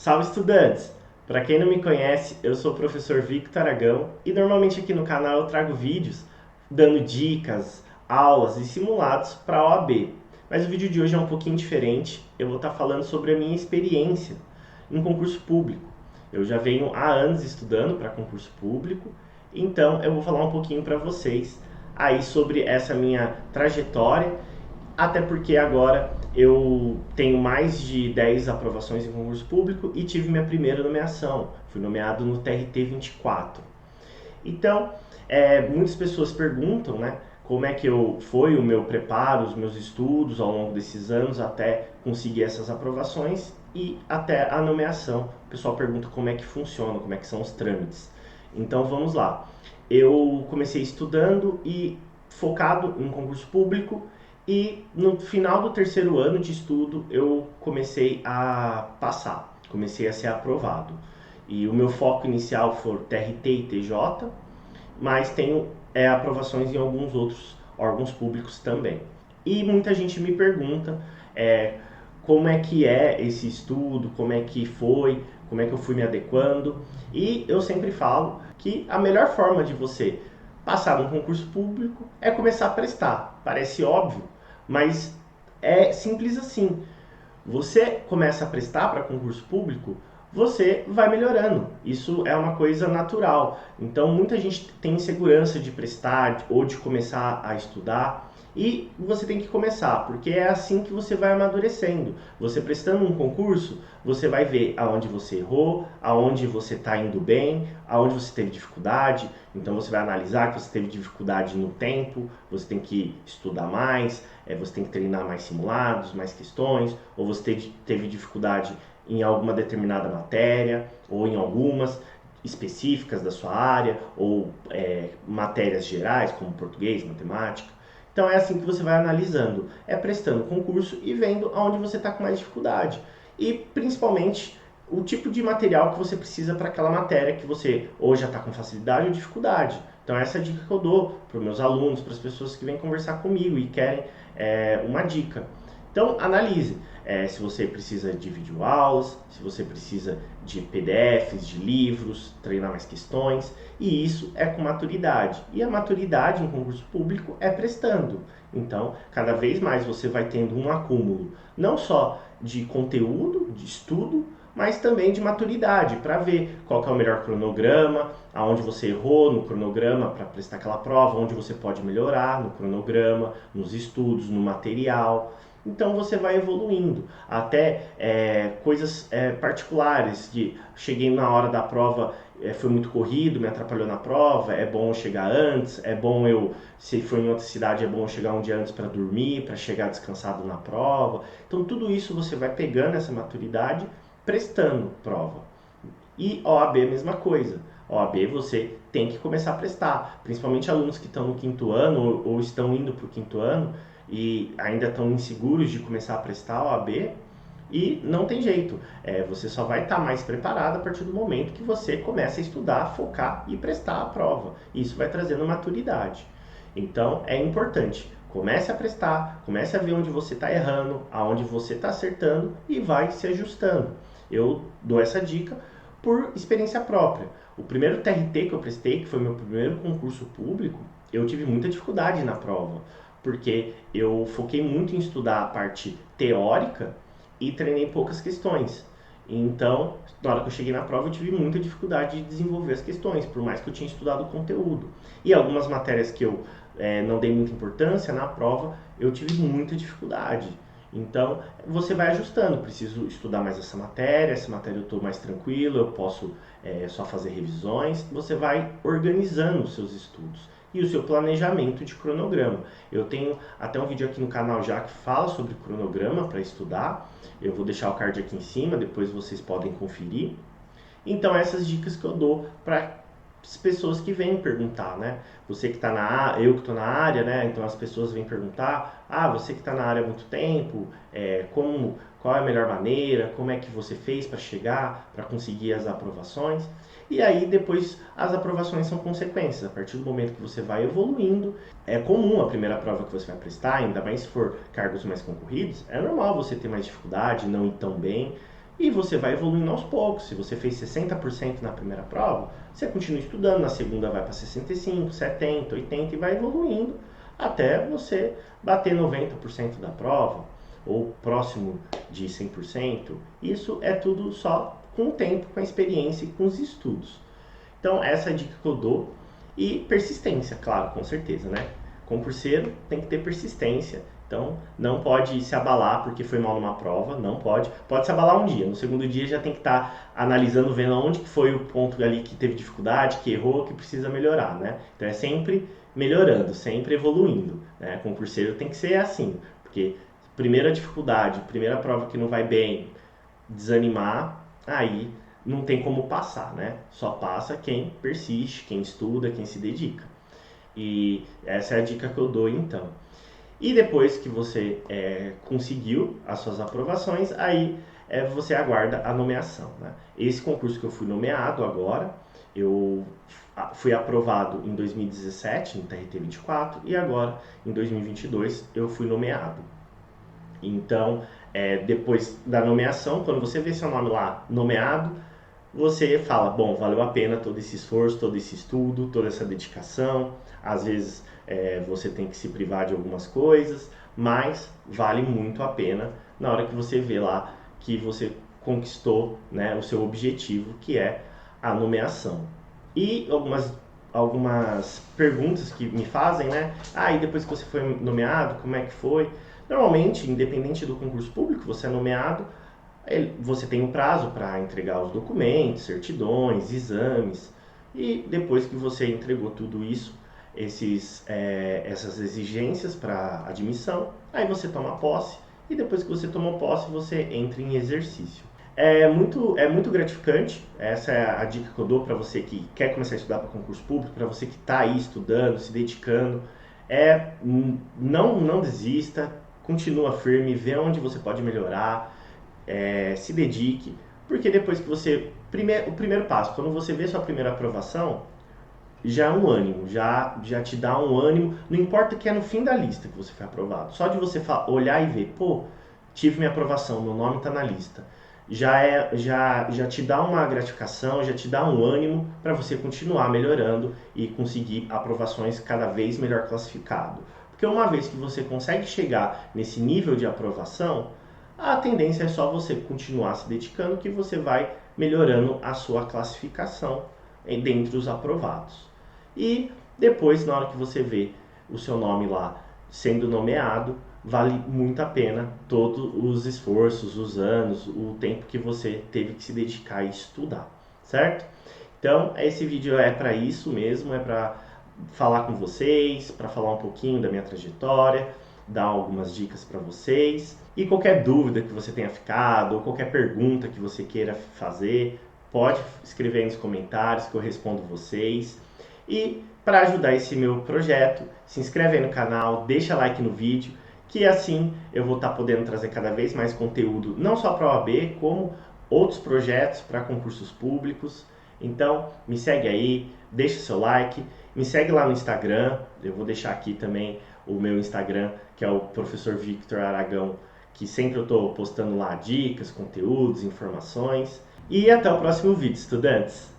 Salve, estudantes! Para quem não me conhece, eu sou o professor Victor Aragão e normalmente aqui no canal eu trago vídeos dando dicas, aulas e simulados para a OAB. Mas o vídeo de hoje é um pouquinho diferente. Eu vou estar falando sobre a minha experiência em concurso público. Eu já venho há anos estudando para concurso público, então eu vou falar um pouquinho para vocês aí sobre essa minha trajetória, até porque agora eu tenho mais de 10 aprovações em concurso público e tive minha primeira nomeação. Fui nomeado no TRT 24. Então, muitas pessoas perguntam, né, como é que foi o meu preparo, os meus estudos ao longo desses anos até conseguir essas aprovações e até a nomeação. O pessoal pergunta como é que funciona, como é que são os trâmites. Então, vamos lá. Eu comecei estudando e focado em concurso público e no final do terceiro ano de estudo eu comecei a passar, comecei a ser aprovado. E o meu foco inicial foi TRT e TJ, mas tenho aprovações em alguns outros órgãos públicos também. E muita gente me pergunta como é que é esse estudo, como é que foi, como é que eu fui me adequando. E eu sempre falo que a melhor forma de você passar num concurso público é começar a prestar. Parece óbvio, mas é simples assim. Você começa a prestar para concurso público, você vai melhorando. Isso é uma coisa natural. Então, muita gente tem insegurança de prestar ou de começar a estudar. E você tem que começar, porque é assim que você vai amadurecendo. Você prestando um concurso, você vai ver aonde você errou, aonde você está indo bem, aonde você teve dificuldade. Então você vai analisar que você teve dificuldade no tempo, você tem que estudar mais, você tem que treinar mais simulados, mais questões, ou você teve dificuldade em alguma determinada matéria, ou em algumas específicas da sua área, ou matérias gerais, como português, matemática. Então é assim que você vai analisando, prestando concurso e vendo aonde você está com mais dificuldade. E principalmente o tipo de material que você precisa para aquela matéria que você ou já está com facilidade ou dificuldade. Então essa é a dica que eu dou para os meus alunos, para as pessoas que vêm conversar comigo e querem uma dica. Então analise se você precisa de videoaulas, se você precisa de PDFs, de livros, treinar mais questões, e isso é com maturidade. E a maturidade em concurso público é prestando. Então, cada vez mais você vai tendo um acúmulo, não só de conteúdo, de estudo, mas também de maturidade, para ver qual que é o melhor cronograma, aonde você errou no cronograma para prestar aquela prova, onde você pode melhorar no cronograma, nos estudos, no material. Então você vai evoluindo, até coisas particulares, de cheguei na hora da prova, foi muito corrido, me atrapalhou na prova, é bom eu chegar antes, é bom eu, se for em outra cidade, é bom eu chegar um dia antes para dormir, para chegar descansado na prova. Então tudo isso você vai pegando essa maturidade, prestando prova. E OAB é a mesma coisa. OAB você tem que começar a prestar, principalmente alunos que estão no quinto ano ou estão indo para o quinto ano e ainda estão inseguros de começar a prestar OAB, e não tem jeito, você só vai estar mais preparado a partir do momento que você começa a estudar, focar e prestar a prova. Isso vai trazendo maturidade. Então é importante, comece a prestar, comece a ver onde você está errando, aonde você está acertando e vai se ajustando. Eu dou essa dica por experiência própria. O primeiro TRT que eu prestei, que foi meu primeiro concurso público, eu tive muita dificuldade na prova, porque eu foquei muito em estudar a parte teórica e treinei poucas questões. Então, na hora que eu cheguei na prova, eu tive muita dificuldade de desenvolver as questões, por mais que eu tinha estudado o conteúdo. E algumas matérias que eu não dei muita importância na prova, eu tive muita dificuldade. Então, você vai ajustando. Preciso estudar mais essa matéria eu estou mais tranquilo, eu posso só fazer revisões. Você vai organizando os seus estudos e o seu planejamento de cronograma. Eu tenho até um vídeo aqui no canal já que fala sobre cronograma para estudar. Eu vou deixar o card aqui em cima, depois vocês podem conferir. Então, essas dicas que eu dou para as pessoas que vêm perguntar, né? Você que está na área, eu que estou na área, né? Então as pessoas vêm perguntar, você que está na área há muito tempo, qual é a melhor maneira, como é que você fez para chegar, para conseguir as aprovações? E aí depois as aprovações são consequências, a partir do momento que você vai evoluindo. É comum a primeira prova que você vai prestar, ainda mais se for cargos mais concorridos, é normal você ter mais dificuldade, não ir tão bem. E você vai evoluindo aos poucos. Se você fez 60% na primeira prova, você continua estudando, na segunda vai para 65, 70, 80 e vai evoluindo até você bater 90% da prova ou próximo de 100%. Isso é tudo só com o tempo, com a experiência e com os estudos. Então essa é a dica que eu dou. E persistência, claro, com certeza, né? Concurseiro tem que ter persistência. Então, não pode se abalar porque foi mal numa prova, não pode. Pode se abalar um dia, no segundo dia já tem que estar analisando, vendo onde que foi o ponto ali que teve dificuldade, que errou, que precisa melhorar, né? Então é sempre melhorando, sempre evoluindo, né? Concurseiro tem que ser assim, porque primeira dificuldade, primeira prova que não vai bem, desanimar, aí não tem como passar, né? Só passa quem persiste, quem estuda, quem se dedica. E essa é a dica que eu dou então. E depois que você conseguiu as suas aprovações, aí você aguarda a nomeação, né? Esse concurso que eu fui nomeado agora, eu fui aprovado em 2017, no TRT 24, e agora, em 2022, eu fui nomeado. Então, depois da nomeação, quando você vê seu nome lá nomeado, você fala, bom, valeu a pena todo esse esforço, todo esse estudo, toda essa dedicação. Às vezes você tem que se privar de algumas coisas, mas vale muito a pena na hora que você vê lá que você conquistou, né, o seu objetivo, que é a nomeação. E algumas perguntas que me fazem, né? Ah, e depois que você foi nomeado, como é que foi? Normalmente, independente do concurso público, você é nomeado, você tem um prazo para entregar os documentos, certidões, exames, e depois que você entregou tudo isso, essas exigências para admissão, aí você toma posse, e depois que você tomou posse, você entra em exercício. É muito gratificante, essa é a dica que eu dou para você que quer começar a estudar para concurso público, para você que está aí estudando, se dedicando, não desista, continua firme, vê onde você pode melhorar, se dedique, porque depois que o primeiro passo, quando você vê sua primeira aprovação, já é um ânimo, já te dá um ânimo, não importa que é no fim da lista que você foi aprovado, só de você olhar e ver, pô, tive minha aprovação, meu nome está na lista, já te dá uma gratificação, já te dá um ânimo para você continuar melhorando e conseguir aprovações cada vez melhor classificado. Porque uma vez que você consegue chegar nesse nível de aprovação, a tendência é só você continuar se dedicando que você vai melhorando a sua classificação dentre os aprovados. E depois, na hora que você vê o seu nome lá sendo nomeado, vale muito a pena todos os esforços, os anos, o tempo que você teve que se dedicar e estudar, certo? Então, esse vídeo é para isso mesmo, é para falar com vocês, para falar um pouquinho da minha trajetória, dar algumas dicas para vocês. E qualquer dúvida que você tenha ficado, ou qualquer pergunta que você queira fazer, pode escrever aí nos comentários que eu respondo vocês. E para ajudar esse meu projeto, se inscreve aí no canal, deixa like no vídeo, que assim eu vou estar podendo trazer cada vez mais conteúdo, não só para a OAB, como outros projetos para concursos públicos. Então, me segue aí, deixa seu like, me segue lá no Instagram, eu vou deixar aqui também o meu Instagram, que é o Professor Victor Aragão, que sempre eu estou postando lá dicas, conteúdos, informações. E até o próximo vídeo, estudantes!